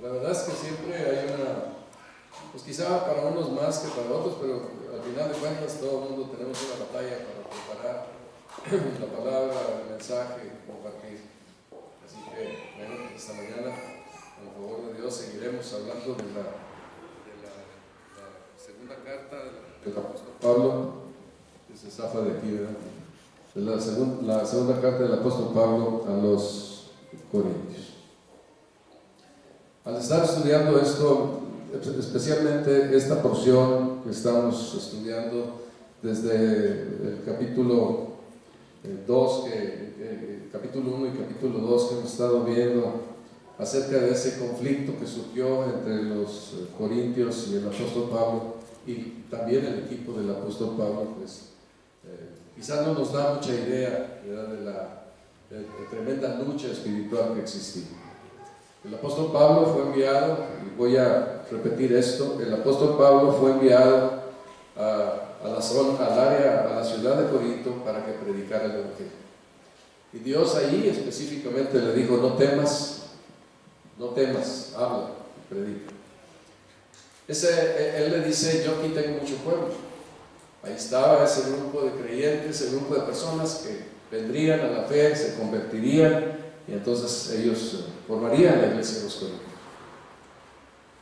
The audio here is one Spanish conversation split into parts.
La verdad es que siempre hay pues quizá para unos más que para otros, pero al final de cuentas todo el mundo tenemos una batalla para preparar la palabra, el mensaje, compartir. Así que, bueno, esta mañana, con el favor de Dios, seguiremos hablando de la segunda carta del apóstol Pablo, que se zafa de aquí, ¿verdad? De la segunda carta del apóstol Pablo a los Corintios. Al estar estudiando esto, especialmente esta porción que estamos estudiando desde el capítulo 2, capítulo 1 y capítulo 2 que hemos estado viendo acerca de ese conflicto que surgió entre los corintios y el apóstol Pablo y también el equipo del apóstol Pablo, pues quizás no nos da mucha idea, ¿verdad?, de la tremenda lucha espiritual que existía. El apóstol Pablo fue enviado, y voy a repetir esto, el apóstol Pablo fue enviado a la ciudad de Corinto para que predicara el evangelio. Y Dios ahí específicamente le dijo: no temas, habla, predica. Él le dice: yo aquí tengo mucho pueblo. Ahí estaba ese grupo de creyentes, ese grupo de personas que vendrían a la fe, se convertirían, y entonces ellos formarían la iglesia de los Corintios.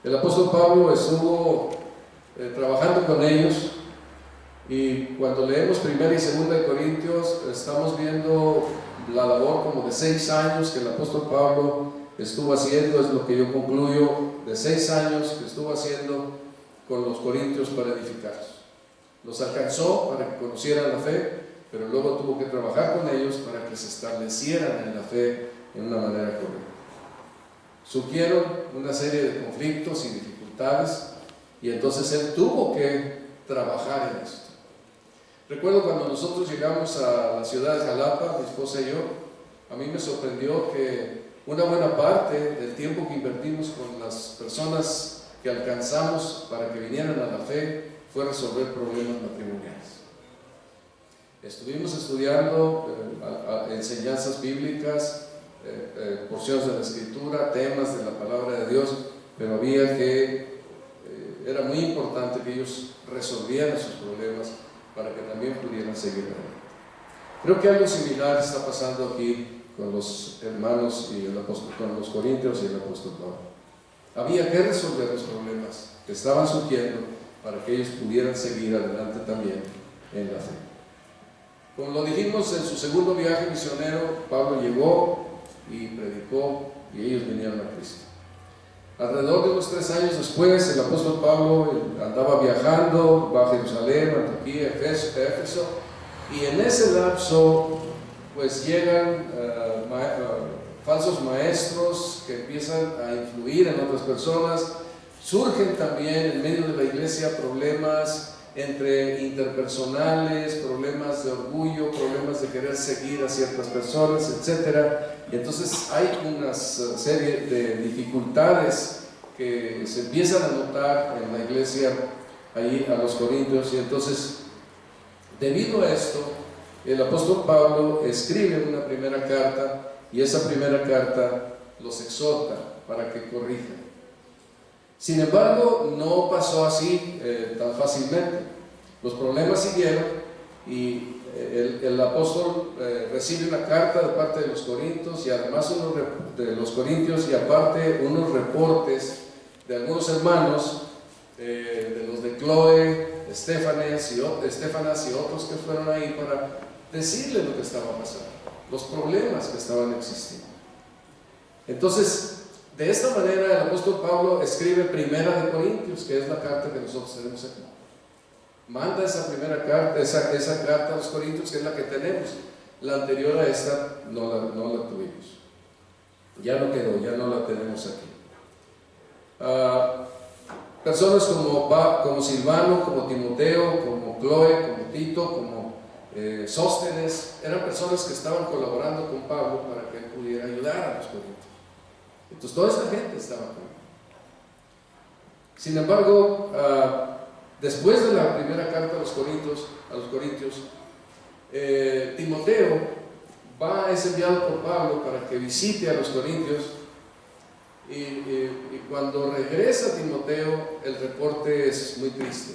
El apóstol Pablo estuvo trabajando con ellos, y cuando leemos 1 y 2 de Corintios estamos viendo la labor como de 6 años que el apóstol Pablo estuvo haciendo, es lo que yo concluyo, de 6 años que estuvo haciendo con los corintios para edificarlos. Los alcanzó para que conocieran la fe, pero luego tuvo que trabajar con ellos para que se establecieran en la fe en una manera correcta. Surgieron una serie de conflictos y dificultades, y entonces él tuvo que trabajar en esto. Recuerdo cuando nosotros llegamos a la ciudad de Jalapa, mi esposa y yo, a mí me sorprendió que una buena parte del tiempo que invertimos con las personas que alcanzamos para que vinieran a la fe fue resolver problemas matrimoniales. Estuvimos estudiando enseñanzas bíblicas, porciones de la Escritura, temas de la palabra de Dios, pero era muy importante que ellos resolvieran sus problemas para que también pudieran seguir adelante. Creo que algo similar está pasando aquí con los hermanos y con los corintios y el apóstol Pablo. Había que resolver los problemas que estaban surgiendo para que ellos pudieran seguir adelante también en la fe. Como lo dijimos, en su segundo viaje misionero, Pablo llegó y predicó, y ellos vinieron a Cristo. Alrededor de unos 3 años después, el apóstol Pablo andaba viajando, va a Jerusalén, Antioquía, Éfeso, y en ese lapso pues llegan falsos maestros que empiezan a influir en otras personas. Surgen también en medio de la iglesia problemas entre interpersonales, problemas de orgullo, problemas de querer seguir a ciertas personas, etc. Y entonces hay una serie de dificultades que se empiezan a notar en la iglesia ahí a los corintios, y entonces debido a esto el apóstol Pablo escribe una primera carta, y esa primera carta los exhorta para que corrijan. Sin embargo, no pasó así tan fácilmente. Los problemas siguieron, y el apóstol recibe una carta de parte de los corintios, y además y aparte unos reportes de algunos hermanos, de los de Chloe, Estefanas y otros que fueron ahí para decirle lo que estaba pasando, los problemas que estaban existiendo. Entonces, de esta manera el apóstol Pablo escribe Primera de Corintios, que es la carta que nosotros tenemos aquí. Manda esa primera carta, esa carta a los Corintios, que es la que tenemos. La anterior a esta no la tuvimos. Ya no quedó, ya no la tenemos aquí. Personas como Silvano, como Timoteo, como Chloe, como Tito, como Sóstenes, eran personas que estaban colaborando con Pablo para que él pudiera ayudar a los Corintios. Entonces toda esta gente estaba con él. Sin embargo, después de la primera carta a los Corintios, Timoteo es enviado por Pablo para que visite a los Corintios, y cuando regresa Timoteo, el reporte es muy triste.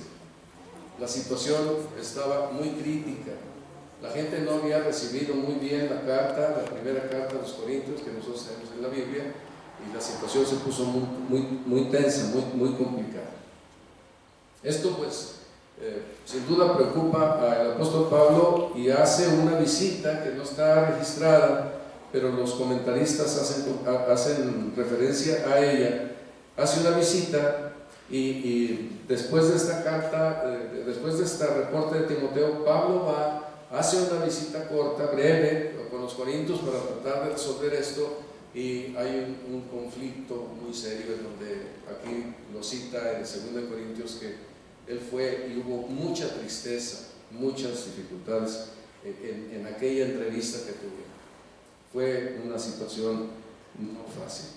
La situación estaba muy crítica. La gente no había recibido muy bien la carta, la primera carta a los Corintios que nosotros tenemos en la Biblia, y la situación se puso muy tensa, muy complicada. Esto pues sin duda preocupa al apóstol Pablo y hace una visita que no está registrada, pero los comentaristas hacen referencia a ella. Hace una visita y después de esta carta, después de este reporte de Timoteo, Pablo hace una visita corta, breve, con los corintios para tratar de resolver esto, y hay un conflicto muy serio en donde aquí lo cita en 2 Corintios que él fue y hubo mucha tristeza, muchas dificultades en aquella entrevista que tuvieron. Fue una situación no fácil.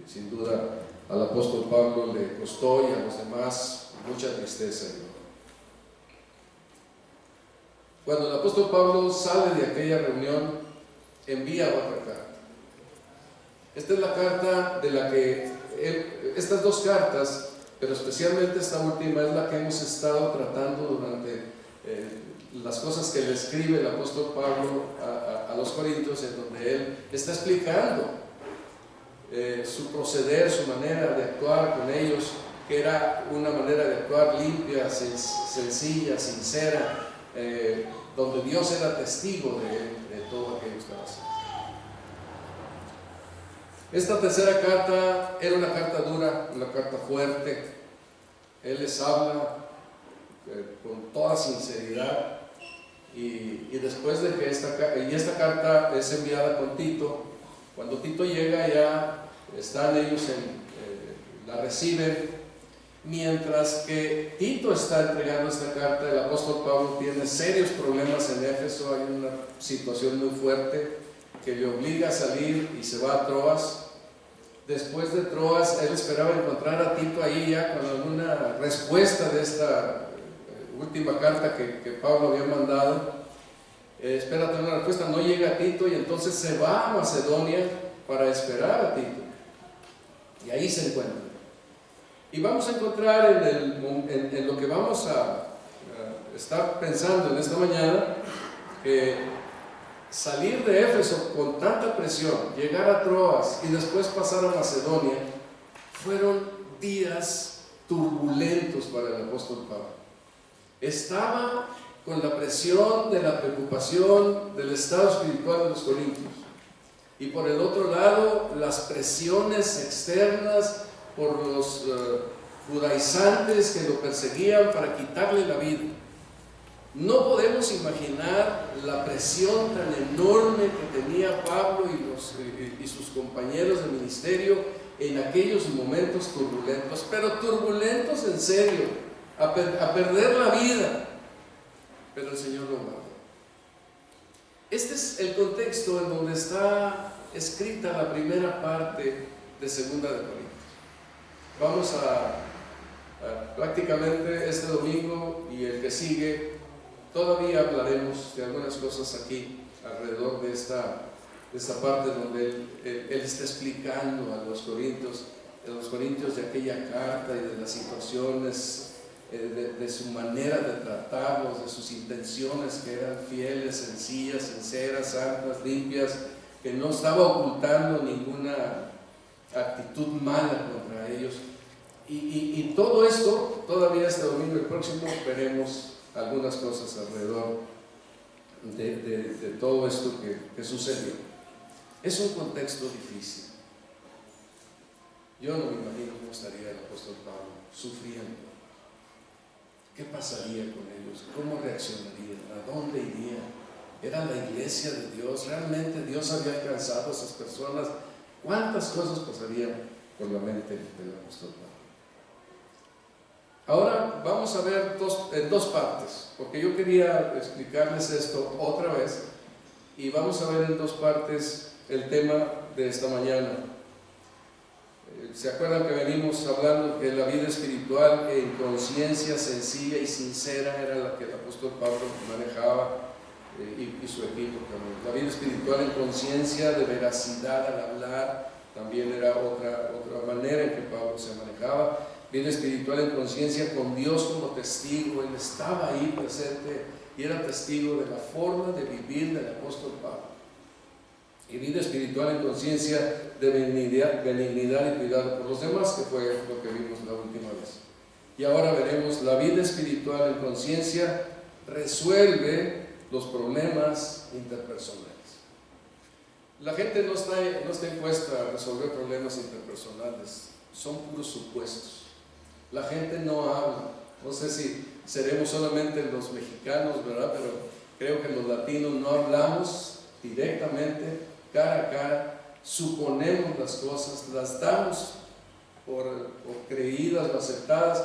Sin duda al apóstol Pablo le costó y a los demás mucha tristeza. Cuando el apóstol Pablo sale de aquella reunión, envía otra carta. Esta es la carta de la que estas dos cartas, pero especialmente esta última, es la que hemos estado tratando durante las cosas que le escribe el apóstol Pablo a los Corintios, en donde él está explicando su proceder, su manera de actuar con ellos, que era una manera de actuar limpia, sencilla, sincera, donde Dios era testigo de todo aquello que estaba haciendo. Esta tercera carta era una carta dura, una carta fuerte. Él les habla con toda sinceridad, y después de que esta carta es enviada con Tito, cuando Tito llega ya están ellos la reciben. Mientras que Tito está entregando esta carta, el apóstol Pablo tiene serios problemas en Éfeso. Hay una situación muy fuerte que le obliga a salir y se va a Troas. Después de Troas, él esperaba encontrar a Tito ahí ya con alguna respuesta de esta última carta que Pablo había mandado. Espera tener una respuesta, no llega a Tito, y entonces se va a Macedonia para esperar a Tito. Y ahí se encuentra. Y vamos a encontrar en lo que vamos a estar pensando en esta mañana, que salir de Éfeso con tanta presión, llegar a Troas y después pasar a Macedonia, fueron días turbulentos para el apóstol Pablo. Estaba con la presión de la preocupación del estado espiritual de los corintios, y por el otro lado las presiones externas por los judaizantes que lo perseguían para quitarle la vida. No podemos imaginar la presión tan enorme que tenía Pablo y sus compañeros de ministerio en aquellos momentos turbulentos, pero turbulentos en serio, a perder la vida, pero el Señor lo guardó. Este es el contexto en donde está escrita la primera parte de 2 de Corintios. Vamos a prácticamente este domingo y el que sigue, todavía hablaremos de algunas cosas aquí alrededor de esta parte donde él está explicando a los corintios de aquella carta y de las situaciones, de su manera de tratarlos, de sus intenciones, que eran fieles, sencillas, sinceras, santas, limpias, que no estaba ocultando ninguna actitud mala contra ellos. Y todo esto, todavía este domingo, el próximo, veremos algunas cosas alrededor de todo esto que sucedió. Es un contexto difícil. Yo no me imagino cómo estaría el apóstol Pablo sufriendo. ¿Qué pasaría con ellos? ¿Cómo reaccionarían? ¿A dónde irían? ¿Era la iglesia de Dios? ¿Realmente Dios había alcanzado a esas personas? ¿Cuántas cosas pasarían por la mente del apóstol Pablo? Ahora vamos a ver en dos partes, porque yo quería explicarles esto otra vez, y vamos a ver en dos partes el tema de esta mañana. ¿Se acuerdan que venimos hablando que la vida espiritual en conciencia sencilla y sincera era la que el apóstol Pablo manejaba, y su equipo también? La vida espiritual en conciencia, de veracidad al hablar, también era otra manera en que Pablo se manejaba. Vida espiritual en conciencia con Dios como testigo. Él estaba ahí presente y era testigo de la forma de vivir del apóstol Pablo. Y vida espiritual en conciencia de benignidad y cuidado por los demás, que fue lo que vimos la última vez. Y ahora veremos, la vida espiritual en conciencia resuelve los problemas interpersonales. La gente no está impuesta a resolver problemas interpersonales, son puros supuestos. La gente no habla. No sé si seremos solamente los mexicanos, ¿verdad? Pero creo que los latinos no hablamos directamente, cara a cara, suponemos las cosas, las damos por creídas o aceptadas,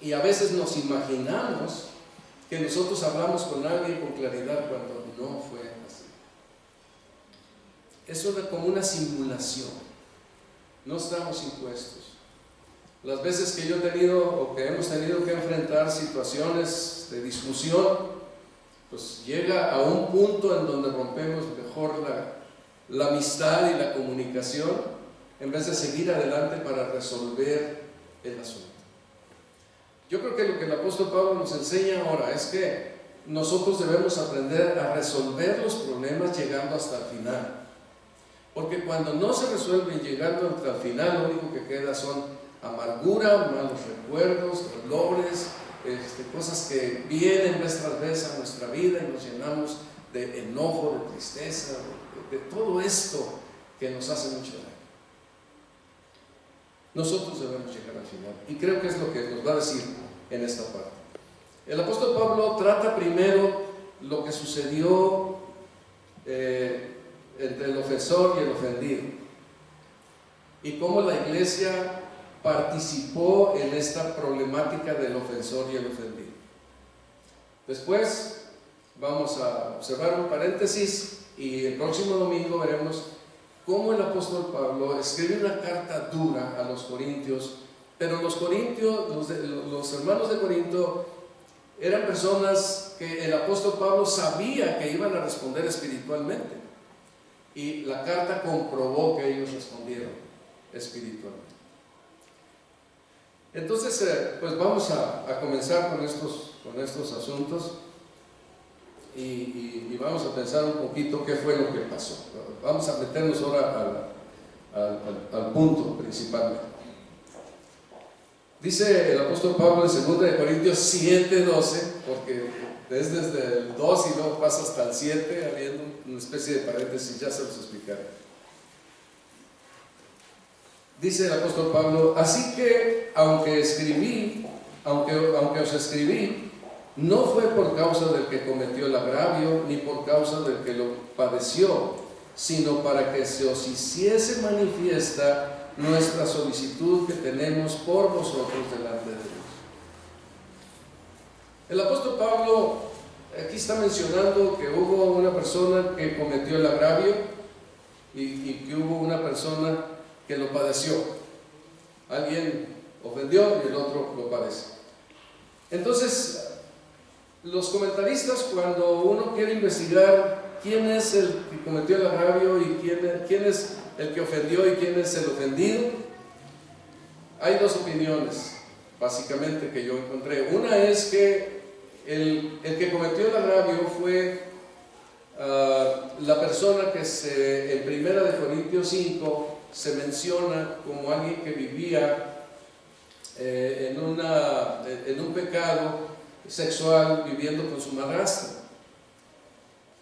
y a veces nos imaginamos que nosotros hablamos con alguien con claridad cuando no fue así. Eso es como una simulación, no estamos impuestos. Las veces que yo he tenido o que hemos tenido que enfrentar situaciones de discusión, pues llega a un punto en donde rompemos mejor la amistad y la comunicación en vez de seguir adelante para resolver el asunto. Yo creo que lo que el apóstol Pablo nos enseña ahora es que nosotros debemos aprender a resolver los problemas llegando hasta el final. Porque cuando no se resuelven llegando hasta el final, lo único que queda son amargura, malos recuerdos, dolores, cosas que vienen vez tras vez a nuestra vida y nos llenamos de enojo, de tristeza, de todo esto que nos hace mucho daño. Nosotros debemos llegar al final, y creo que es lo que nos va a decir en esta parte. El apóstol Pablo trata primero lo que sucedió entre el ofensor y el ofendido, y cómo la iglesia participó en esta problemática del ofensor y el ofendido. Después vamos a observar un paréntesis, y el próximo domingo veremos cómo el apóstol Pablo escribe una carta dura a los corintios, pero los corintios, los hermanos de Corinto, eran personas que el apóstol Pablo sabía que iban a responder espiritualmente, y la carta comprobó que ellos respondieron espiritualmente. Entonces, pues vamos a comenzar con estos asuntos y vamos a pensar un poquito qué fue lo que pasó. Vamos a meternos ahora al punto principalmente. Dice el apóstol Pablo en 2 Corintios 7:12, porque es desde el 2 y luego pasa hasta el 7, habiendo una especie de paréntesis, ya se los explicaré. Dice el apóstol Pablo: así que aunque os escribí, no fue por causa del que cometió el agravio, ni por causa del que lo padeció, sino para que se os hiciese manifiesta nuestra solicitud que tenemos por vosotros delante de Dios. El apóstol Pablo aquí está mencionando que hubo una persona que cometió el agravio y que hubo una persona que lo padeció. Alguien ofendió y el otro lo padece. Entonces, los comentaristas, cuando uno quiere investigar quién es el que cometió el agravio y quién es el que ofendió y quién es el ofendido, hay dos opiniones básicamente que yo encontré. Una es que el que cometió el agravio fue la persona que en 1 Corintios 5 se menciona como alguien que vivía en un pecado sexual, viviendo con su madrastra.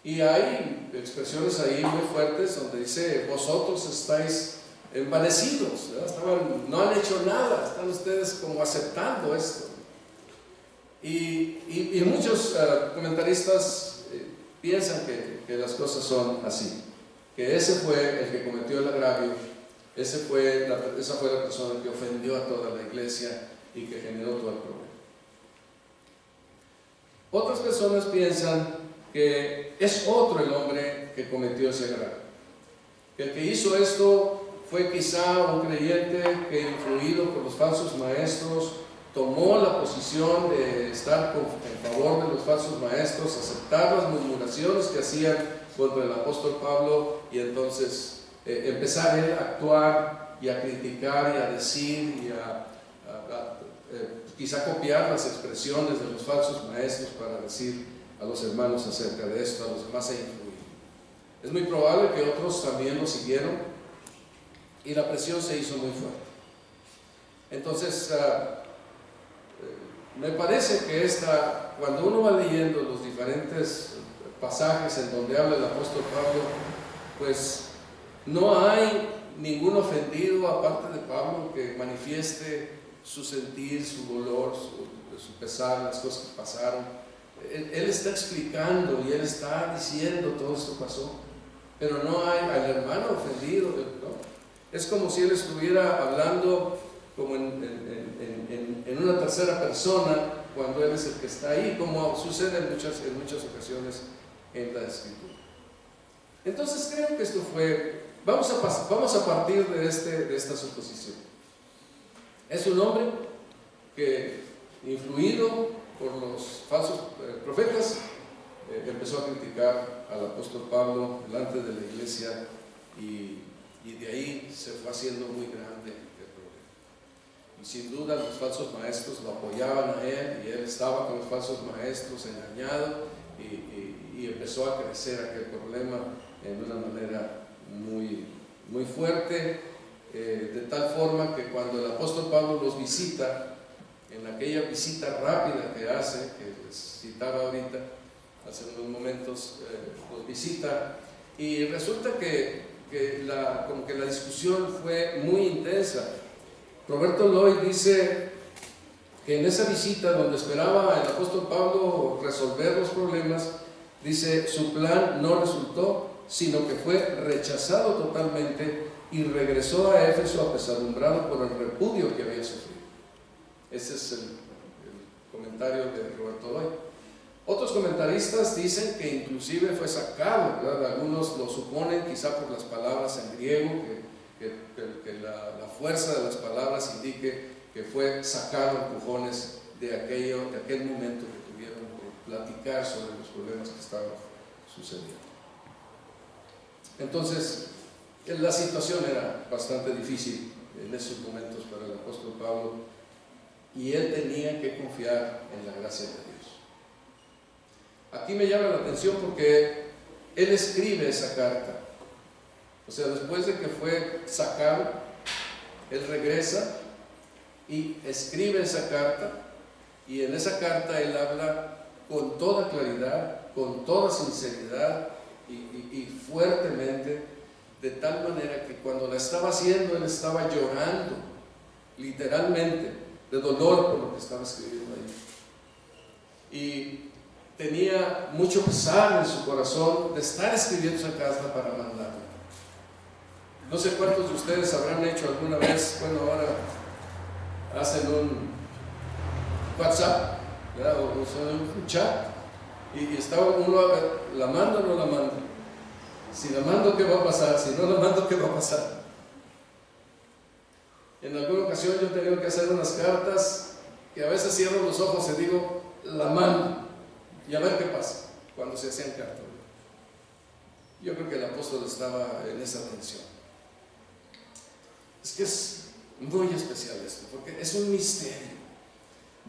Y hay expresiones ahí muy fuertes donde dice: vosotros estáis envanecidos, no han hecho nada, están ustedes como aceptando esto. Y muchos comentaristas piensan que las cosas son así, que ese fue el que cometió el agravio, esa fue la persona que ofendió a toda la iglesia y que generó todo el problema. Otras personas piensan que es otro el hombre que cometió ese agravio, que el que hizo esto fue quizá un creyente que, influido por los falsos maestros, tomó la posición de estar en favor de los falsos maestros, aceptar las murmuraciones que hacían contra el apóstol Pablo, y entonces empezar él a actuar y a criticar y a decir y quizá copiar las expresiones de los falsos maestros para decir a los hermanos acerca de esto, a los demás, e influir. Es muy probable que otros también lo siguieron y la presión se hizo muy fuerte. Entonces, me parece que cuando uno va leyendo los diferentes pasajes en donde habla el apóstol Pablo, pues no hay ningún ofendido aparte de Pablo que manifieste su sentir, su dolor, su pesar, las cosas que pasaron. Él está explicando y él está diciendo todo esto pasó, pero no hay al hermano ofendido, ¿no? Es como si él estuviera hablando como en una tercera persona cuando él es el que está ahí, como sucede en muchas ocasiones en la Escritura. Entonces creo que esto fue, vamos a partir de esta suposición. Es un hombre que, influido por los falsos profetas, empezó a criticar al apóstol Pablo delante de la iglesia y de ahí se fue haciendo muy grande el problema. Y sin duda los falsos maestros lo apoyaban a él y él estaba con los falsos maestros engañado y empezó a crecer aquel problema en una manera muy, muy fuerte, de tal forma que cuando el apóstol Pablo los visita, en aquella visita rápida que hace, que les citaba ahorita, hace unos momentos, los visita y resulta como que la discusión fue muy intensa. Roberto Lloyd dice que en esa visita donde esperaba el apóstol Pablo resolver los problemas, dice, su plan no resultó, sino que fue rechazado totalmente y regresó a Éfeso apesadumbrado por el repudio que había sufrido. Ese es el comentario de Roberto Lloyd. Otros comentaristas dicen que inclusive fue sacado, ¿verdad? Algunos lo suponen quizá por las palabras en griego, que la fuerza de las palabras indique que fue sacado a empujones de aquel momento que tuvieron que platicar sobre los problemas que estaban sucediendo. Entonces, la situación era bastante difícil en esos momentos para el apóstol Pablo y él tenía que confiar en la gracia de Dios. Aquí me llama la atención porque él escribe esa carta. O sea, después de que fue sacado, él regresa y escribe esa carta, y en esa carta él habla con toda claridad, con toda sinceridad y fuertemente, de tal manera que cuando la estaba haciendo él estaba llorando literalmente de dolor por lo que estaba escribiendo ahí, y tenía mucho pesar en su corazón de estar escribiendo esa carta para mandarla. No sé cuántos de ustedes habrán hecho alguna vez, bueno, ahora hacen un WhatsApp, ¿verdad? O un chat, y está uno, ¿la mando o no la mando? Si la mando, ¿qué va a pasar? Si no la mando, ¿qué va a pasar? En alguna ocasión yo he tenido que hacer unas cartas que a veces cierro los ojos y digo, la mando, y a ver qué pasa cuando se hacían cartas. Yo creo que el apóstol estaba en esa tensión. Es que es muy especial esto, porque es un misterio.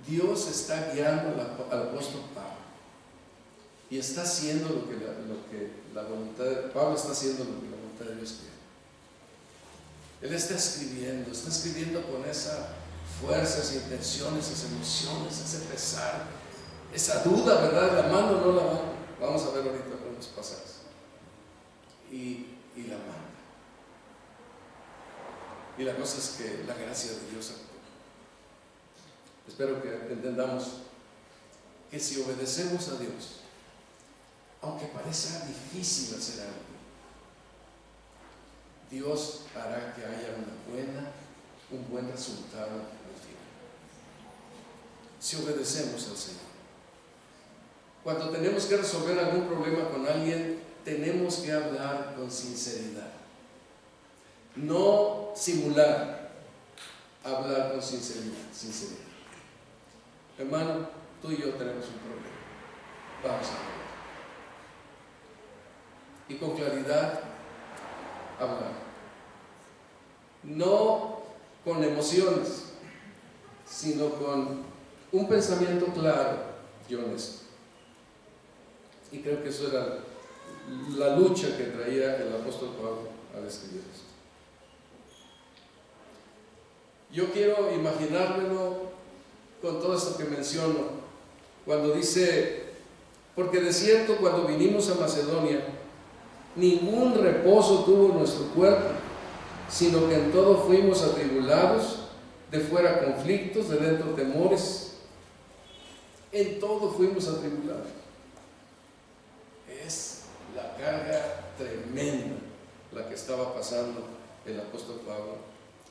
Dios está guiando al apóstol Pablo y está haciendo lo que la voluntad de Pablo está haciendo, lo que la voluntad de Dios quiere. Él está escribiendo con esa fuerza, esas intenciones, esas emociones, ese pesar, esa duda, ¿verdad? ¿La mando o no la mando? Vamos a ver ahorita algunos pasajes. Y la manda. Y la cosa es que la gracia de Dios actúa. Espero que entendamos que si obedecemos a Dios, aunque parezca difícil hacer algo, Dios hará que haya un buen resultado al final. Si obedecemos al Señor. Cuando tenemos que resolver algún problema con alguien, tenemos que hablar con sinceridad. No simular, hablar con sinceridad. Hermano, tú y yo tenemos un problema. Vamos a hablar. Y con claridad, hablar. no con emociones, sino con un pensamiento claro y honesto. Y creo que eso era la lucha que traía el apóstol Pablo al escribir esto. Yo quiero imaginármelo con todo esto que menciono, cuando dice: porque de cierto cuando vinimos a Macedonia, ningún reposo tuvo nuestro cuerpo, sino que en todo fuimos atribulados, de fuera conflictos, de dentro temores, en todo fuimos atribulados. Es la carga tremenda la que estaba pasando el apóstol Pablo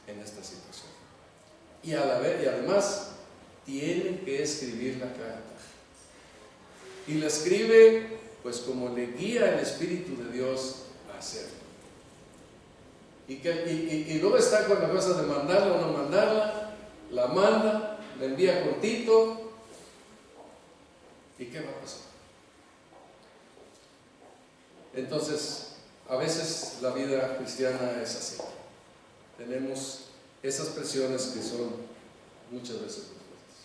en esta situación. Y además tiene que escribir la carta. Y la escribe pues como le guía el Espíritu de Dios a hacerlo. Y luego está con la cosa de mandarla o no mandarla, la manda, la envía con Tito. ¿Y qué va a pasar? Entonces, a veces la vida cristiana es así. Tenemos esas presiones que son muchas veces muy fuertes.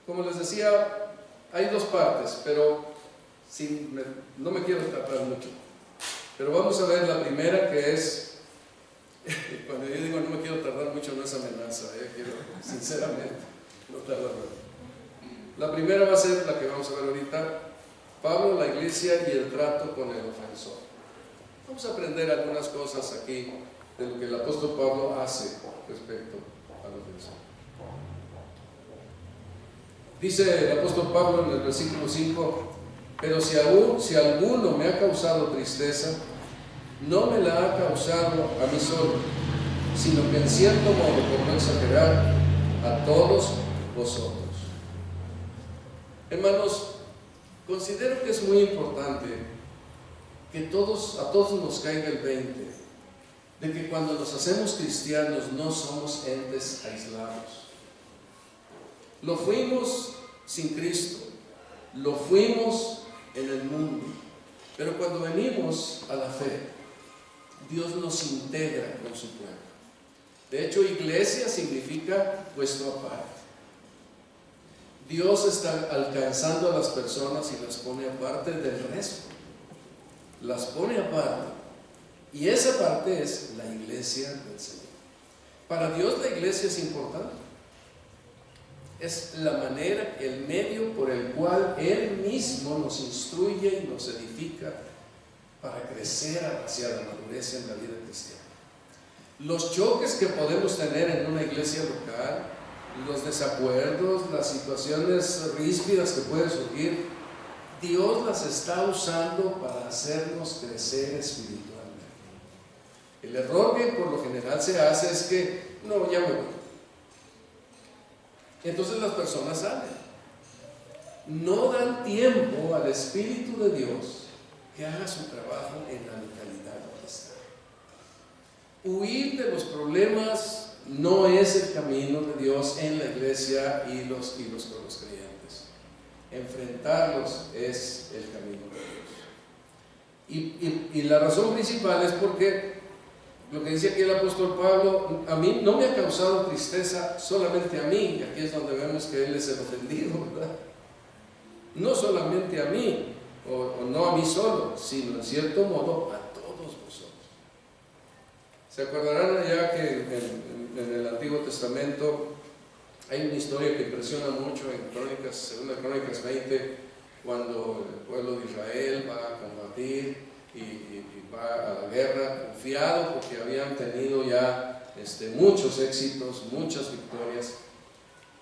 Como les decía, hay dos partes, pero no me quiero tardar mucho. Pero vamos a ver la primera, que es, cuando yo digo no me quiero tardar mucho, no es amenaza, quiero sinceramente no tardar mucho. La primera va a ser la que vamos a ver ahorita: Pablo, la iglesia y el trato con el ofensor. Vamos a aprender algunas cosas aquí de lo que el apóstol Pablo hace respecto al ofensor. Dice el apóstol Pablo en el versículo 5: pero si alguno me ha causado tristeza, no me la ha causado a mí solo, sino que en cierto modo, por no exagerar, a todos vosotros. Hermanos, considero que es muy importante que a todos nos caiga el 20 de que cuando nos hacemos cristianos no somos entes aislados. Lo fuimos sin Cristo, lo fuimos en el mundo, pero cuando venimos a la fe, Dios nos integra con su pueblo. De hecho, iglesia significa puesto aparte. Dios está alcanzando a las personas y las pone aparte del resto. Las pone aparte. Y esa parte es la iglesia del Señor. Para Dios la iglesia es importante. Es la manera, el medio por el cual Él mismo nos instruye y nos edifica para crecer hacia la madurez en la vida cristiana. Los choques que podemos tener en una iglesia local, los desacuerdos, las situaciones ríspidas que pueden surgir, Dios las está usando para hacernos crecer espiritualmente. El error que por lo general se hace es que, no, ya me voy. Entonces las personas salen. No dan tiempo al Espíritu de Dios que haga su trabajo en la localidad donde está. Huir de los problemas no es el camino de Dios en la iglesia y con los creyentes. Enfrentarlos es el camino de Dios. Y la razón principal es porque lo que dice aquí el apóstol Pablo: a mí no me ha causado tristeza solamente a mí, y aquí es donde vemos que él es el ofendido, ¿verdad? No solamente a mí, o no a mí solo, sino en cierto modo a todos vosotros. ¿Se acordarán allá que en el Antiguo Testamento hay una historia que impresiona mucho en Segunda Crónicas 20, cuando el pueblo de Israel va a combatir y va a la guerra confiado porque habían tenido ya muchos éxitos, muchas victorias,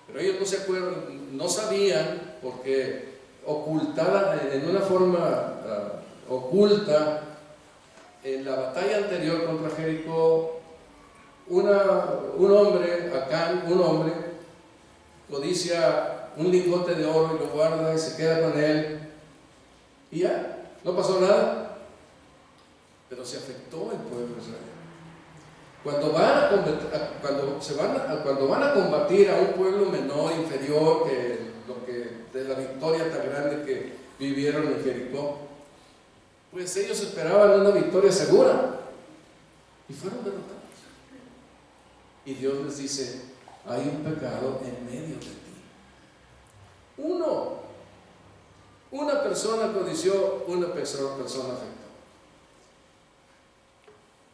pero ellos no se acuerdan, no sabían, porque ocultada, en una forma oculta, en la batalla anterior contra Jericó, un hombre, Acán, codicia un lingote de oro y lo guarda y se queda con él, y ya, no pasó nada. Pero se afectó el pueblo de Israel. Cuando van a combatir a un pueblo menor, inferior de la victoria tan grande que vivieron en Jericó, pues ellos esperaban una victoria segura. y fueron derrotados. Y Dios les dice: hay un pecado en medio de ti. Una persona codició, una persona afectó.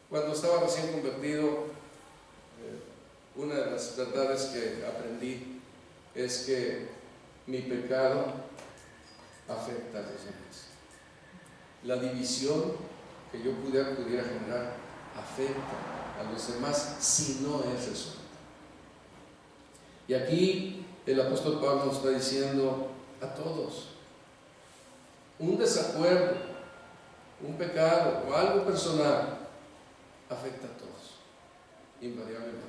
Cuando estaba recién convertido, una de las verdades que aprendí es que mi pecado afecta a los demás. La división que yo pudiera generar afecta a los demás si no es resuelta. Y aquí el apóstol Pablo nos está diciendo a todos: un desacuerdo, un pecado o algo personal afecta a todos, invariablemente,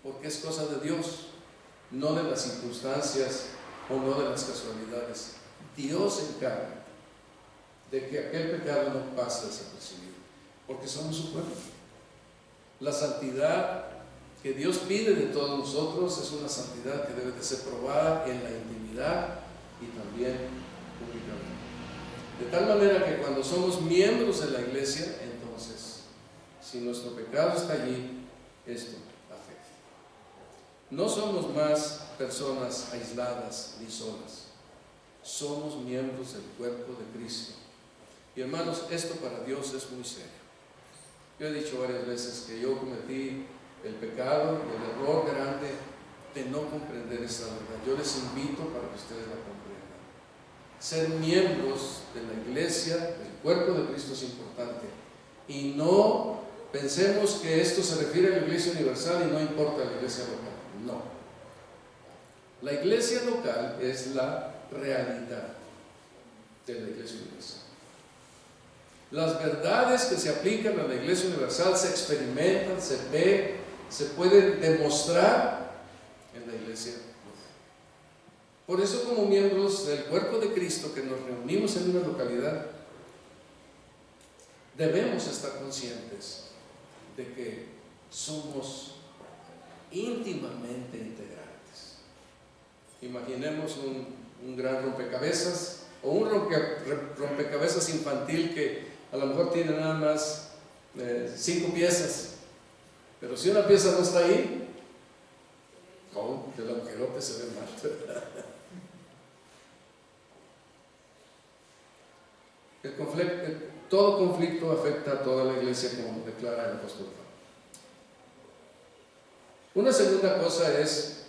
porque es cosa de Dios, no de las circunstancias o no de las casualidades. Dios se encarga de que aquel pecado no pase desapercibido, porque somos su pueblo. La santidad que Dios pide de todos nosotros es una santidad que debe de ser probada en la intimidad y también públicamente. De tal manera que cuando somos miembros de la iglesia, entonces, si nuestro pecado está allí, esto afecta. No somos más personas aisladas ni solas. Somos miembros del cuerpo de Cristo. Y hermanos, esto para Dios es muy serio. Yo he dicho varias veces que yo cometí el pecado y el error grande de no comprender esta verdad. Yo les invito para que ustedes la comprendan. Ser miembros de la iglesia, del cuerpo de Cristo, es importante. Y no pensemos que esto se refiere a la iglesia universal y no importa la iglesia local. No. La iglesia local es la realidad de la iglesia universal. Las verdades que se aplican a la iglesia universal se experimentan, se ven, se pueden demostrar en la iglesia local. Por eso, como miembros del cuerpo de Cristo que nos reunimos en una localidad, debemos estar conscientes de que somos íntimamente integrantes. Imaginemos un gran rompecabezas o un rompecabezas infantil que a lo mejor tiene nada más 5 piezas, pero si una pieza no está ahí, el agujerote se ve mal. Todo conflicto afecta a toda la iglesia, como declara el apóstol Pablo. Una segunda cosa es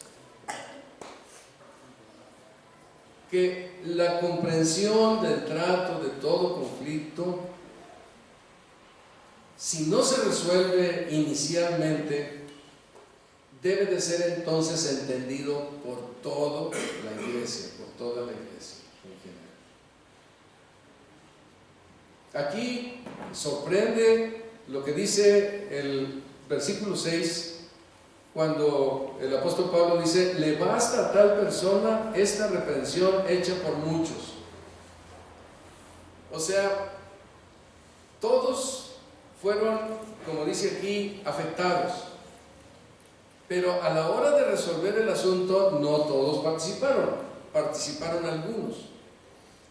que la comprensión del trato de todo conflicto, si no se resuelve inicialmente, debe de ser entonces entendido por toda la iglesia, por toda la iglesia en general. Aquí sorprende lo que dice el versículo 6, cuando el apóstol Pablo dice: le basta a tal persona esta reprensión hecha por muchos. O sea, todos fueron, como dice aquí, afectados, pero a la hora de resolver el asunto no todos participaron algunos.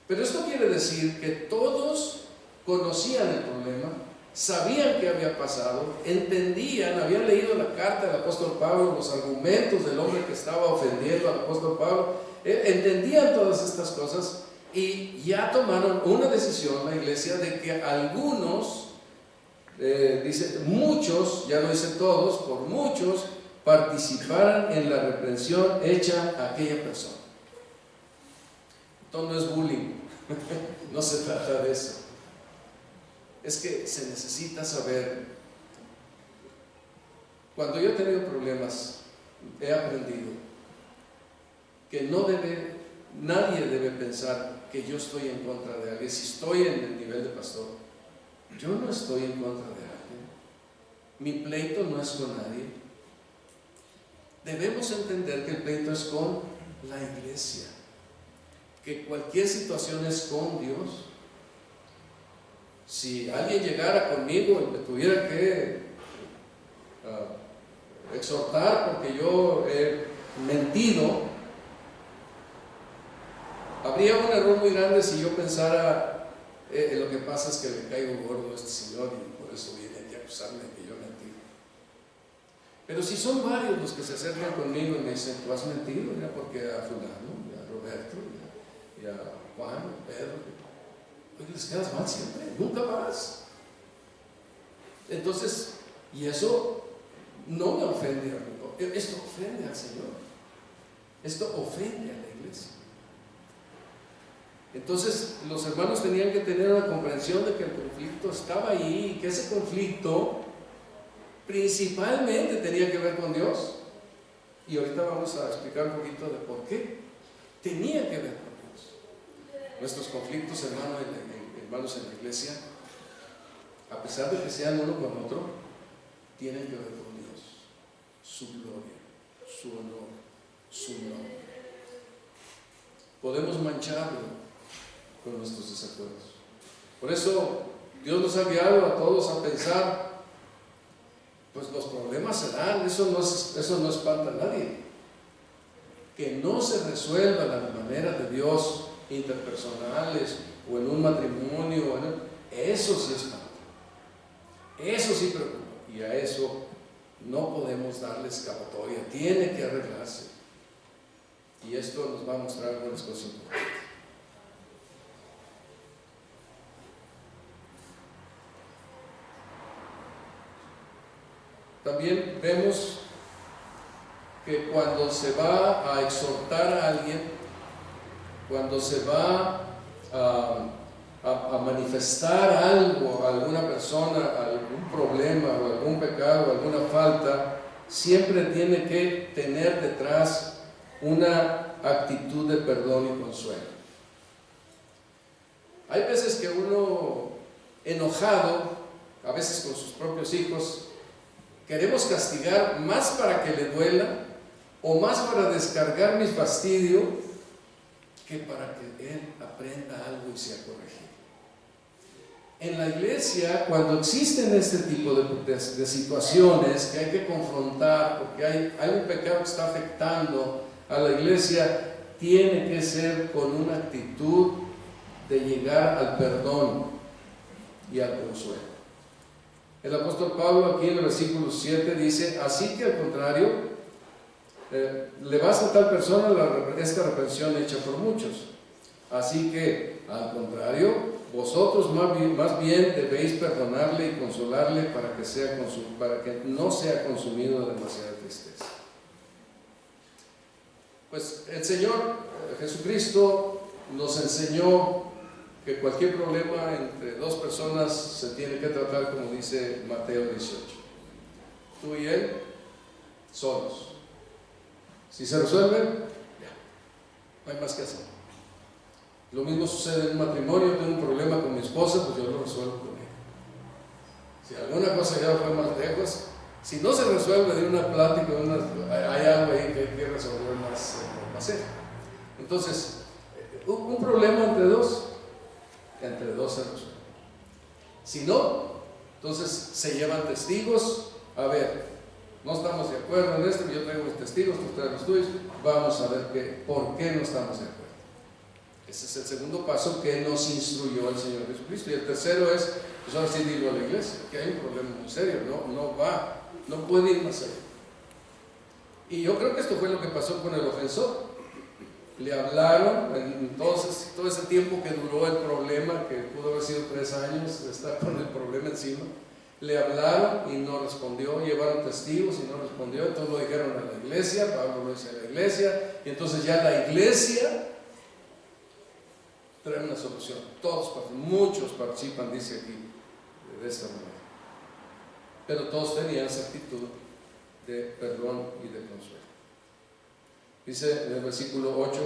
Pero esto quiere decir que todos conocían el problema, sabían qué había pasado, entendían, habían leído la carta del apóstol Pablo, los argumentos del hombre que estaba ofendiendo al apóstol Pablo, entendían todas estas cosas y ya tomaron una decisión la iglesia de que algunos, dice muchos, ya no dice todos, por muchos, participaran en la reprensión hecha a aquella persona. Esto no es bullying, no se trata de eso. Es que se necesita saber. Cuando yo he tenido problemas, he aprendido que nadie debe pensar que yo estoy en contra de alguien. Si estoy en el nivel de pastor, yo no estoy en contra de alguien. Mi pleito no es con nadie. Debemos entender que el pleito es con la iglesia, que cualquier situación es con Dios. Si alguien llegara conmigo y me tuviera que exhortar porque yo he mentido, habría un error muy grande si yo pensara lo que pasa es que le caigo gordo a este señor y por eso viene aquí a acusarme de que yo mentí. Pero si son varios los que se acercan conmigo y me dicen, tú has mentido, mira, porque a fulano, y a Roberto, y a Juan, a Pedro, oye, les quedas mal siempre, nunca más. Entonces, y eso no me ofende a mí, esto ofende al Señor, esto ofende a la iglesia. Entonces los hermanos tenían que tener una comprensión de que el conflicto estaba ahí y que ese conflicto principalmente tenía que ver con Dios. Y ahorita vamos a explicar un poquito de por qué tenía que ver con Dios. Nuestros conflictos, hermanos en la iglesia, a pesar de que sean uno con otro, tienen que ver con Dios, su gloria, su honor, su nombre. Podemos mancharlo con nuestros desacuerdos. Por eso Dios nos ha guiado a todos a pensar, pues los problemas se dan, eso no espanta a nadie. Que no se resuelva de la manera de Dios, interpersonales o en un matrimonio, eso sí espanta, eso sí preocupa, y a eso no podemos darle escapatoria, tiene que arreglarse. Y esto nos va a mostrar algunas cosas importantes. También vemos que cuando se va a exhortar a alguien, cuando se va a manifestar algo a alguna persona, algún problema o algún pecado o alguna falta, siempre tiene que tener detrás una actitud de perdón y consuelo. Hay veces que uno, enojado, a veces con sus propios hijos, queremos castigar más para que le duela o más para descargar mi fastidio que para que él aprenda algo y sea corregido. En la iglesia, cuando existen este tipo de situaciones que hay que confrontar, porque hay un pecado que está afectando a la iglesia, tiene que ser con una actitud de llegar al perdón y al consuelo. El apóstol Pablo aquí en el versículo 7 dice, así que al contrario, le basta a tal persona esta reprensión hecha por muchos. Así que al contrario, vosotros más bien debéis perdonarle y consolarle para que no sea consumido de demasiada tristeza. Pues el Señor Jesucristo nos enseñó que cualquier problema entre dos personas se tiene que tratar como dice Mateo 18. Tú y él, solos. Si se resuelve, ya, no hay más que hacer. Lo mismo sucede en un matrimonio, tengo un problema con mi esposa, pues yo lo resuelvo con ella. Si alguna cosa ya fue más lejos, si no se resuelve de una plática, hay algo ahí que hay que resolver más serio. Entonces, un problema entre dos se resuelve. Si no, entonces se llevan testigos. A ver, no estamos de acuerdo en esto, yo traigo mis testigos, tú traes los tuyos, vamos a ver por qué no estamos de acuerdo. Ese es el segundo paso que nos instruyó el Señor Jesucristo. Y el tercero es, pues ahora sí digo a la iglesia, que hay un problema muy serio, no puede ir más allá. Y yo creo que esto fue lo que pasó con el ofensor. Le hablaron, entonces todo ese tiempo que duró el problema, que pudo haber sido 3 años de estar con el problema encima, le hablaron y no respondió, llevaron testigos y no respondió, entonces lo dijeron a la iglesia, Pablo lo dice a la iglesia, y entonces ya la iglesia trae una solución. Muchos participan, dice aquí, de esta manera. Pero todos tenían esa actitud de perdón y de consuelo. Dice en el versículo 8,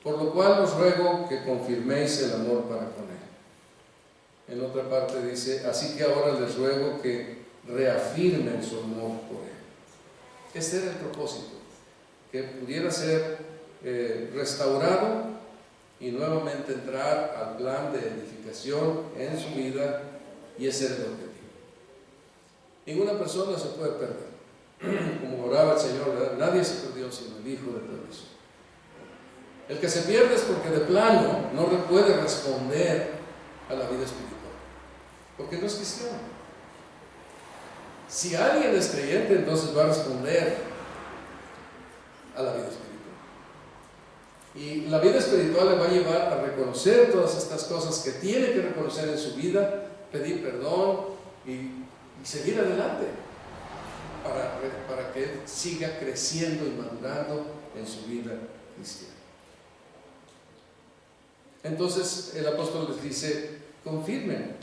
por lo cual os ruego que confirméis el amor para con él. En otra parte dice, así que ahora les ruego que reafirmen su amor por él. Este era el propósito, que pudiera ser restaurado y nuevamente entrar al plan de edificación en su vida, y ese era el objetivo. Ninguna persona se puede perder. Como oraba el Señor, ¿verdad? Nadie se perdió sino el Hijo de perdición. El que se pierde es porque de plano no puede responder a la vida espiritual, porque no es cristiano. Si alguien es creyente, entonces va a responder a la vida espiritual. Y la vida espiritual le va a llevar a reconocer todas estas cosas que tiene que reconocer en su vida, pedir perdón y seguir adelante para que él siga creciendo y madurando en su vida cristiana. Entonces el apóstol les dice: confirmen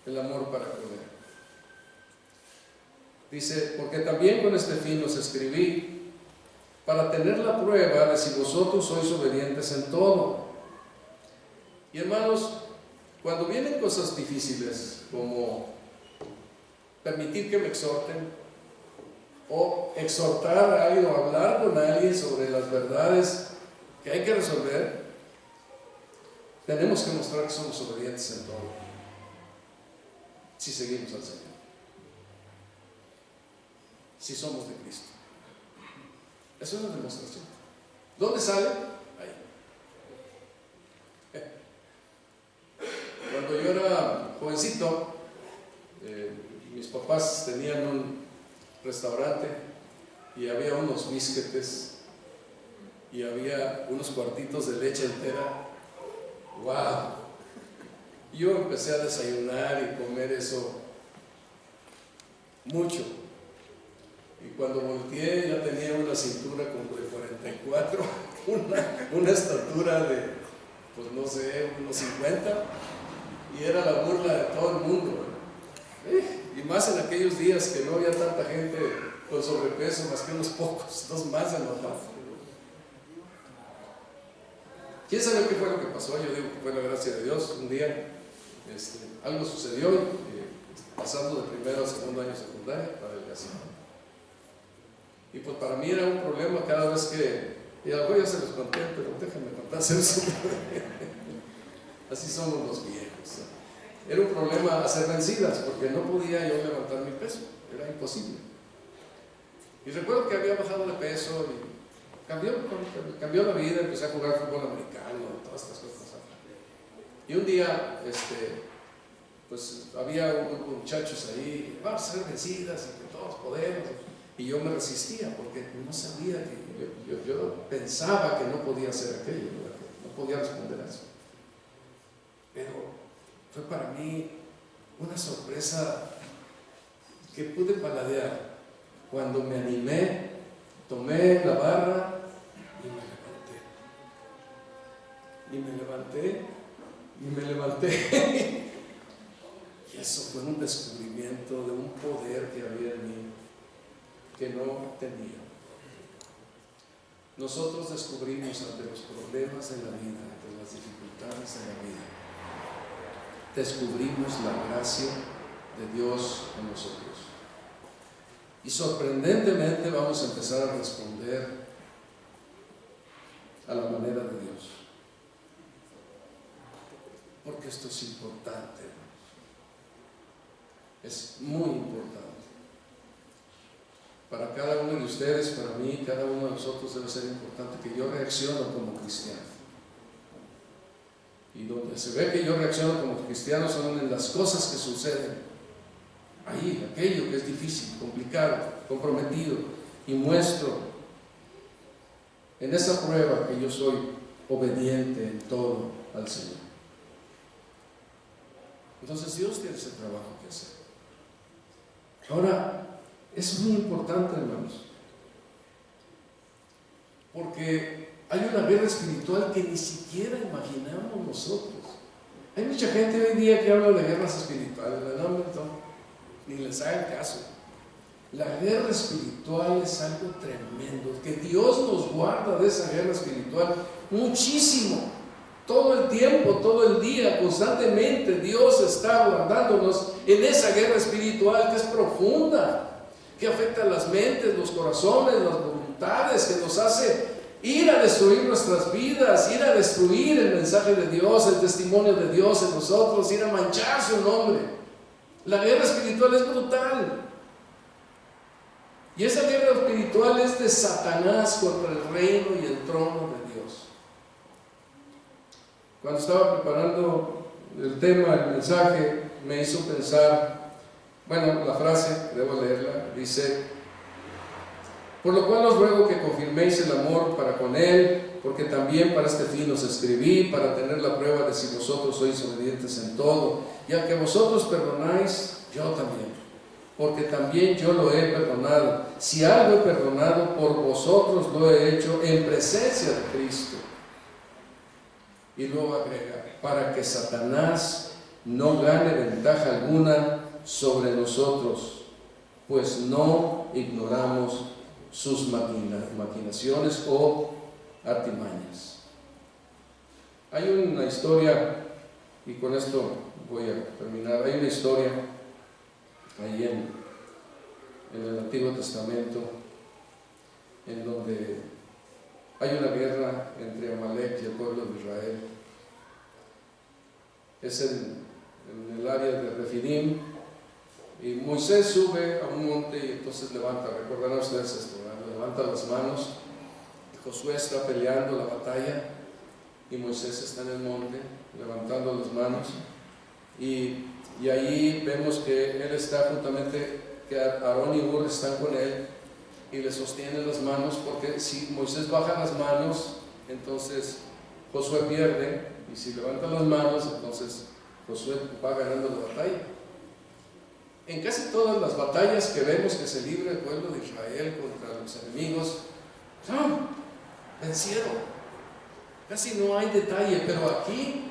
el amor para con él. Dice: porque también con este fin os escribí, para tener la prueba de si vosotros sois obedientes en todo. Y hermanos, cuando vienen cosas difíciles como permitir que me exhorten, o exhortar a alguien o hablar con alguien sobre las verdades que hay que resolver, tenemos que mostrar que somos obedientes en todo, si seguimos al Señor, si somos de Cristo. Eso es una demostración. ¿Dónde sale? Ahí. Cuando yo era jovencito, mis papás tenían un restaurante y había unos bisquetes y había unos cuartitos de leche entera. ¡Wow! Yo empecé a desayunar y comer eso mucho. Y cuando volteé ya tenía una cintura como de 44, una estatura de, pues no sé, unos 50, y era la burla de todo el mundo. Y más en aquellos días que no había tanta gente con sobrepeso, más que unos pocos, dos más en los más. ¿Quién sabe qué fue lo que pasó? Yo digo que fue la gracia de Dios. Un día algo sucedió, pasando de primero a segundo año secundaria para el casino. Y pues para mí era un problema cada vez que, y a lo mejor ya se los conté, pero déjenme contarse. Así somos los viejos. Era un problema hacer vencidas, porque no podía yo levantar mi peso, era imposible. Y recuerdo que había bajado de peso y cambió la vida, empecé a jugar fútbol americano, todas estas cosas. Y un día, pues había muchachos ahí: vamos a hacer vencidas y que todos podemos. Y yo me resistía porque no sabía que yo pensaba que no podía hacer aquello, que no podía responder a eso. Pero fue para mí una sorpresa que pude paladear cuando me animé, tomé la barra y me levanté. Y eso fue un descubrimiento de un poder que había en mí que no tenía. Nosotros descubrimos ante los problemas de la vida, ante las dificultades de la vida, descubrimos la gracia de Dios en nosotros. Y sorprendentemente vamos a empezar a responder a la manera de Dios. Porque esto es importante, es muy importante. Para cada uno de ustedes, para mí, cada uno de nosotros debe ser importante que yo reaccione como cristiano. Y donde se ve que yo reacciono como cristiano son en las cosas que suceden. Ahí, aquello que es difícil, complicado, comprometido, y muestro en esa prueba que yo soy obediente en todo al Señor. Entonces Dios tiene ese trabajo que hacer. Ahora, es muy importante, hermanos, porque hay una guerra espiritual que ni siquiera imaginamos nosotros. Hay mucha gente hoy en día que habla de guerras espirituales, ni les hagan caso. La guerra espiritual es algo tremendo, que Dios nos guarda de esa guerra espiritual muchísimo. Todo el tiempo, todo el día, constantemente Dios está guardándonos en esa guerra espiritual que es profunda, que afecta las mentes, los corazones, las voluntades, que nos hace ir a destruir nuestras vidas, ir a destruir el mensaje de Dios, el testimonio de Dios en nosotros, ir a manchar su nombre. La guerra espiritual es brutal. Y esa guerra espiritual es de Satanás contra el reino y el trono de Dios. Cuando estaba preparando el tema, el mensaje, me hizo pensar Bueno, la frase, debo leerla, dice: por lo cual os ruego que confirméis el amor para con Él, porque también para este fin os escribí, para tener la prueba de si vosotros sois obedientes en todo. Y al que vosotros perdonáis, yo también, porque también yo lo he perdonado. Si algo he perdonado, por vosotros lo he hecho en presencia de Cristo. Y luego agrega: para que Satanás no gane ventaja alguna sobre nosotros, pues no ignoramos sus maquinaciones o artimañas. Hay una historia, y con esto voy a terminar. Hay una historia ahí en el Antiguo Testamento en donde hay una guerra entre Amalek y el pueblo de Israel. Es en el área de Refidim, y Moisés sube a un monte y entonces levanta, recordarán ustedes esto, ¿verdad? Levanta las manos, y Josué está peleando la batalla y Moisés está en el monte levantando las manos, y ahí vemos que él está juntamente, que Aarón y Hur están con él y le sostienen las manos, porque si Moisés baja las manos, entonces Josué pierde, y si levanta las manos, entonces Josué va ganando la batalla. En casi todas las batallas que vemos que se libra el pueblo de Israel contra los enemigos, vencieron. Casi no hay detalle, pero aquí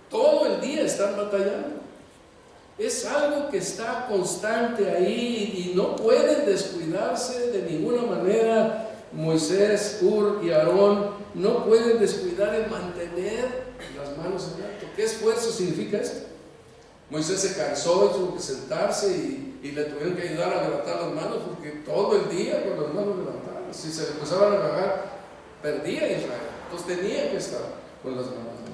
todo el día están batallando. Es algo que está constante ahí y no pueden descuidarse de ninguna manera. Moisés, Hur y Aarón no pueden descuidar en mantener las manos en alto. ¿Qué esfuerzo significa esto? Moisés se cansó y tuvo que sentarse y le tuvieron que ayudar a levantar las manos, porque todo el día con las manos levantadas, si se le empezaban a bajar, perdía Israel. Entonces tenía que estar con las manos levantadas.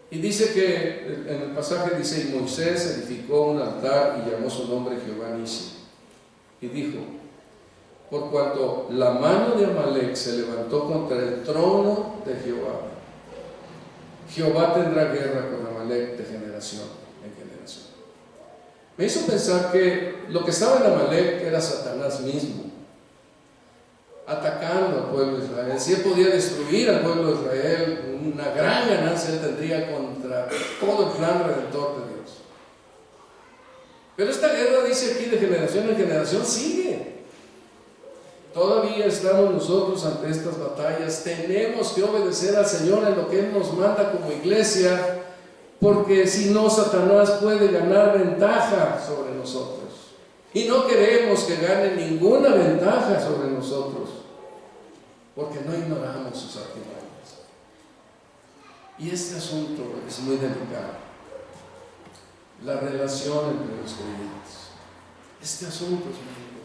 Y dice que en el pasaje dice: y Moisés edificó un altar y llamó su nombre Jehová Nisi, y dijo: por cuanto la mano de Amalek se levantó contra el trono de Jehová, Jehová tendrá guerra con Amalek de generación en generación. Me hizo pensar que lo que estaba en Amalek era Satanás mismo, atacando al pueblo de Israel. Si él podía destruir al pueblo de Israel, una gran ganancia él tendría contra todo el plan redentor de Dios. Pero esta guerra, dice aquí, de generación en generación sigue. Todavía estamos nosotros ante estas batallas. Tenemos que obedecer al Señor en lo que Él nos manda como iglesia, porque si no, Satanás puede ganar ventaja sobre nosotros. Y no queremos que gane ninguna ventaja sobre nosotros, porque no ignoramos sus artimañas. Y este asunto es muy delicado. La relación entre los creyentes. Este asunto es muy importante.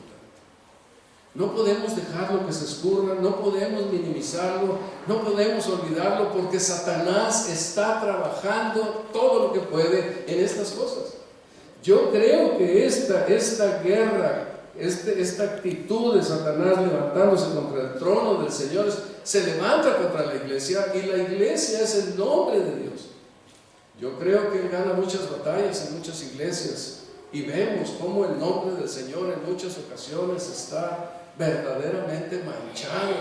No podemos dejarlo que se escurra, no podemos minimizarlo, no podemos olvidarlo, porque Satanás está trabajando todo lo que puede en estas cosas. Yo creo que esta guerra, esta actitud de Satanás levantándose contra el trono del Señor, se levanta contra la iglesia, y la iglesia es el nombre de Dios. Yo creo que Él gana muchas batallas en muchas iglesias, y vemos cómo el nombre del Señor en muchas ocasiones está verdaderamente manchado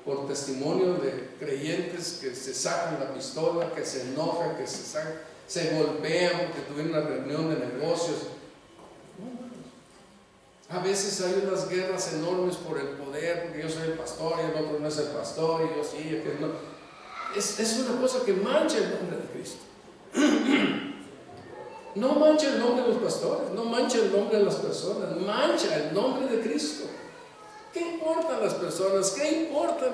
por testimonio de creyentes que se sacan la pistola, que se enojan, que se golpean porque tuvieron una reunión de negocios. A veces hay unas guerras enormes por el poder, porque yo soy el pastor y el otro no es el pastor, y yo sí, y aquel no. Es una cosa que mancha el nombre de Cristo. No mancha el nombre de los pastores, no mancha el nombre de las personas, mancha el nombre de Cristo. ¿Qué importan las personas? ¿Qué importan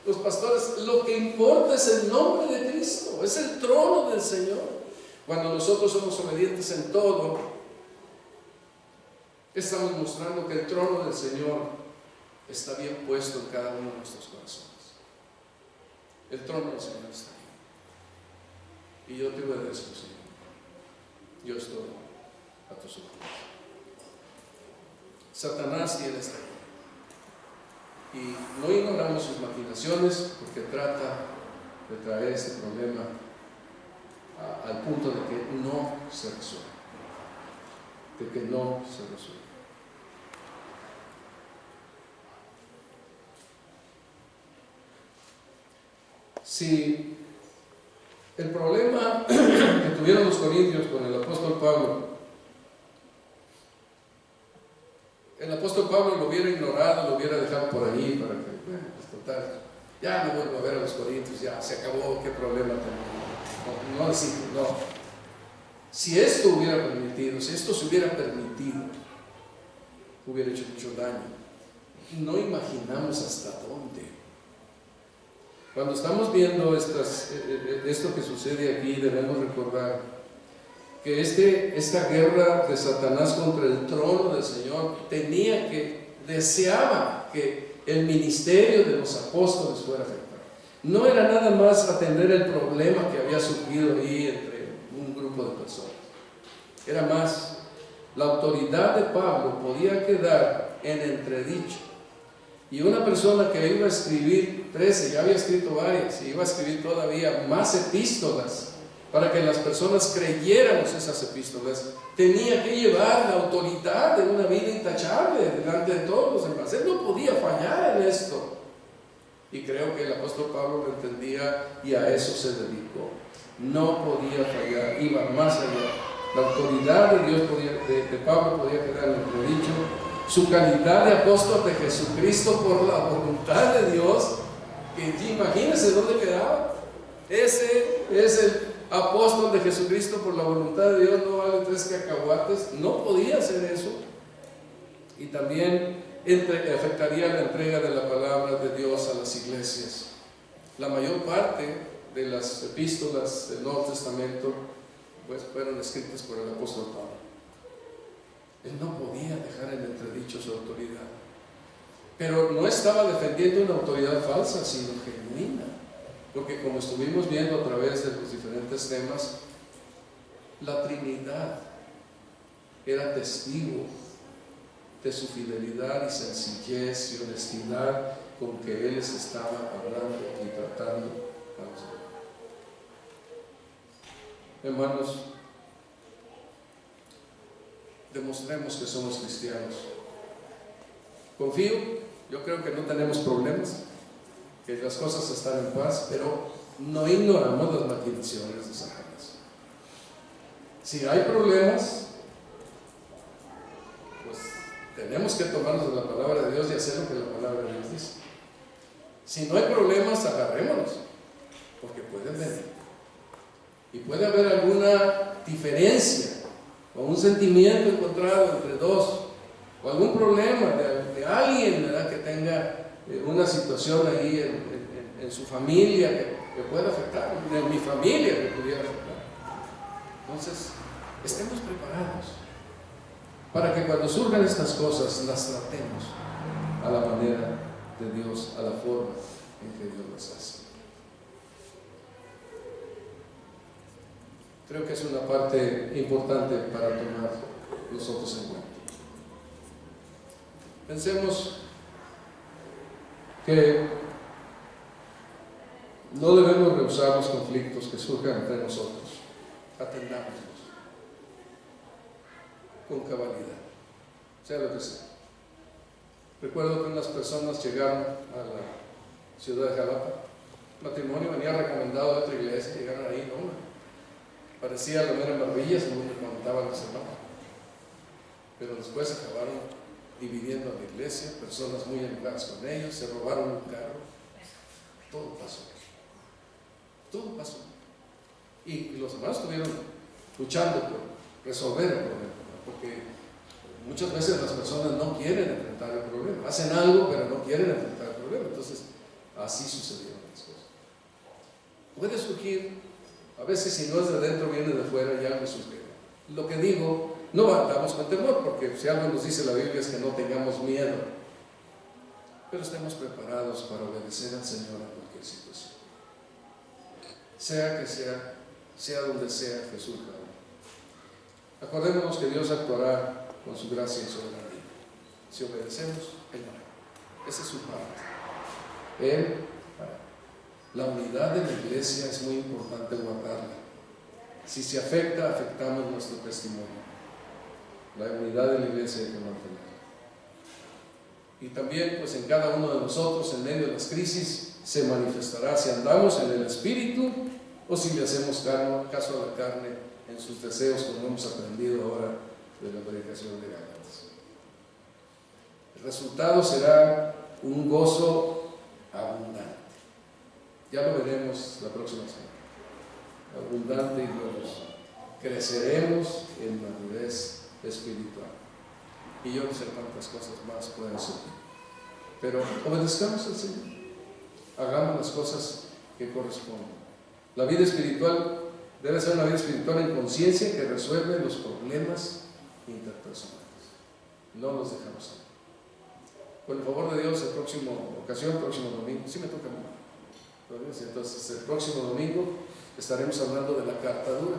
los pastores? Lo que importa es el nombre de Cristo, es el trono del Señor. Cuando nosotros somos obedientes en todo, estamos mostrando que el trono del Señor está bien puesto en cada uno de nuestros corazones. El trono del Señor está ahí. Y yo te obedezco, Señor. Yo estoy a tus órdenes. Satanás tiene esta guerra. Y no ignoramos sus maquinaciones, porque trata de traer este problema al punto de que no se resuelve. De que no se resuelve. Si el problema que tuvieron los corintios con el apóstol Pablo, el apóstol Pablo lo hubiera ignorado, lo hubiera dejado por allí para que, bueno, pues total, ya no vuelvo a ver a los corintios, ya se acabó, qué problema tenemos. No, así, no. Si esto hubiera permitido, si esto se hubiera permitido, hubiera hecho mucho daño. No imaginamos hasta dónde. Cuando estamos viendo esto que sucede aquí, debemos recordar que esta guerra de Satanás contra el trono del Señor deseaba que el ministerio de los apóstoles fuera afectado. No era nada más atender el problema que había surgido ahí entre un grupo de personas. Era más, la autoridad de Pablo podía quedar en entredicho. Y una persona que iba a escribir 13, ya había escrito varias, y iba a escribir todavía más epístolas para que las personas creyéramos esas epístolas, tenía que llevar la autoridad de una vida intachable delante de todos los demás. Él no podía fallar en esto. Y creo que el apóstol Pablo lo entendía y a eso se dedicó. No podía fallar, iba más allá. La autoridad de Dios de Pablo podía quedar en entredicho. Su calidad de apóstol de Jesucristo por la voluntad de Dios, que imagínense dónde quedaba. Ese es el apóstol de Jesucristo por la voluntad de Dios, no vale 3 cacahuates. No podía hacer eso. Y también afectaría la entrega de la palabra de Dios a las iglesias. La mayor parte de las epístolas del Nuevo Testamento pues fueron escritas por el apóstol Pablo. Él no podía dejar en entredicho su autoridad, pero no estaba defendiendo una autoridad falsa, sino genuina, porque como estuvimos viendo a través de los diferentes temas, la Trinidad era testigo de su fidelidad y sencillez y honestidad con que Él les estaba hablando y tratando a los demás. Hermanos, demostremos que somos cristianos. Confío, yo creo que no tenemos problemas, que las cosas están en paz, pero no ignoramos las maquinaciones de Satanás. Si hay problemas, pues tenemos que tomarnos de la palabra de Dios y hacer lo que la palabra de Dios dice. Si no hay problemas, agarrémonos, porque pueden venir. Y puede haber alguna diferencia o un sentimiento encontrado entre dos, o algún problema de alguien, ¿verdad?, que tenga una situación ahí en su familia que pueda afectar, en mi familia que pudiera afectar. Entonces, estemos preparados para que cuando surjan estas cosas las tratemos a la manera de Dios, a la forma en que Dios las hace. Creo que es una parte importante para tomar nosotros en cuenta. Pensemos que no debemos rehusar los conflictos que surjan entre nosotros. Atendámoslos con cabalidad, sea lo que sea. Recuerdo que unas personas llegaron a la ciudad de Jalapa. El matrimonio venía recomendado de otra iglesia, llegaron ahí, ¿no? Parecía la mera maravilla según me contaban los hermanos, pero después acabaron dividiendo a la iglesia, personas muy enojadas con ellos, se robaron un carro, todo pasó, y los hermanos estuvieron luchando por resolver el problema, porque muchas veces las personas no quieren enfrentar el problema, hacen algo pero no quieren enfrentar el problema. Entonces así sucedieron las cosas. Puede surgir, a veces si no es de dentro viene de fuera y algo sucede. Lo que digo, no andamos con temor, porque si algo nos dice la Biblia es que no tengamos miedo, pero estemos preparados para obedecer al Señor en cualquier situación, sea que sea donde sea que surja. Acordémonos que Dios actuará con su gracia y soberanía. Si obedecemos, Él hará. Esa es su parte. Él hará. La unidad de la iglesia es muy importante guardarla. Si se afecta, afectamos nuestro testimonio, la unidad de la iglesia hay que mantener. Y también pues en cada uno de nosotros, en medio de las crisis, se manifestará si andamos en el Espíritu o si le hacemos caso a la carne en sus deseos, como hemos aprendido ahora de la predicación de Gálatas. El resultado será un gozo abundante. Ya lo veremos la próxima semana. Abundante y glorioso. Creceremos en madurez espiritual. Y yo no sé cuántas cosas más pueden surgir. Pero obedezcamos al Señor. Hagamos las cosas que corresponden. La vida espiritual debe ser una vida espiritual en conciencia que resuelve los problemas interpersonales. No los dejamos ahí. Con el favor de Dios, el próximo domingo, sí me toca a mí. Entonces, el próximo domingo estaremos hablando de la carta dura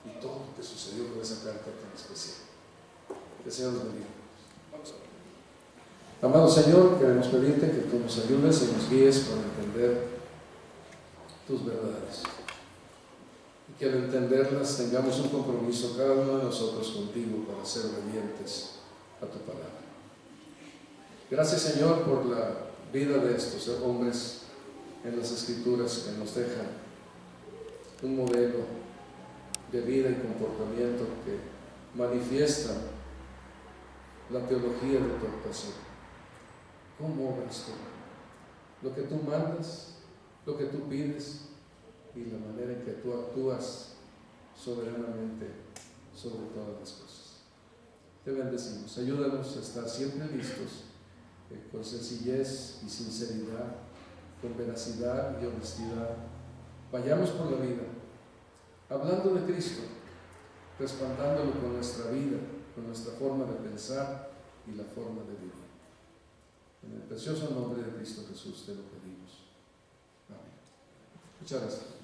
y todo lo que sucedió con esa carta tan especial. Que el Señor nos bendiga. Vamos a ver. Amado Señor, queremos pedirte que tú nos ayudes y nos guíes para entender tus verdades. Y que al entenderlas tengamos un compromiso cada uno de nosotros contigo para ser obedientes a tu palabra. Gracias, Señor, por la vida de estos hombres en las Escrituras que nos dejan un modelo de vida y comportamiento que manifiesta la teología de tu actuación. ¿Cómo obras tú? Lo que tú mandas, lo que tú pides y la manera en que tú actúas soberanamente sobre todas las cosas. Te bendecimos. Ayúdanos a estar siempre listos, con sencillez y sinceridad, con veracidad y honestidad. Vayamos por la vida, hablando de Cristo, respaldándolo con nuestra vida, con nuestra forma de pensar y la forma de vivir. En el precioso nombre de Cristo Jesús te lo pedimos. Amén. Muchas gracias.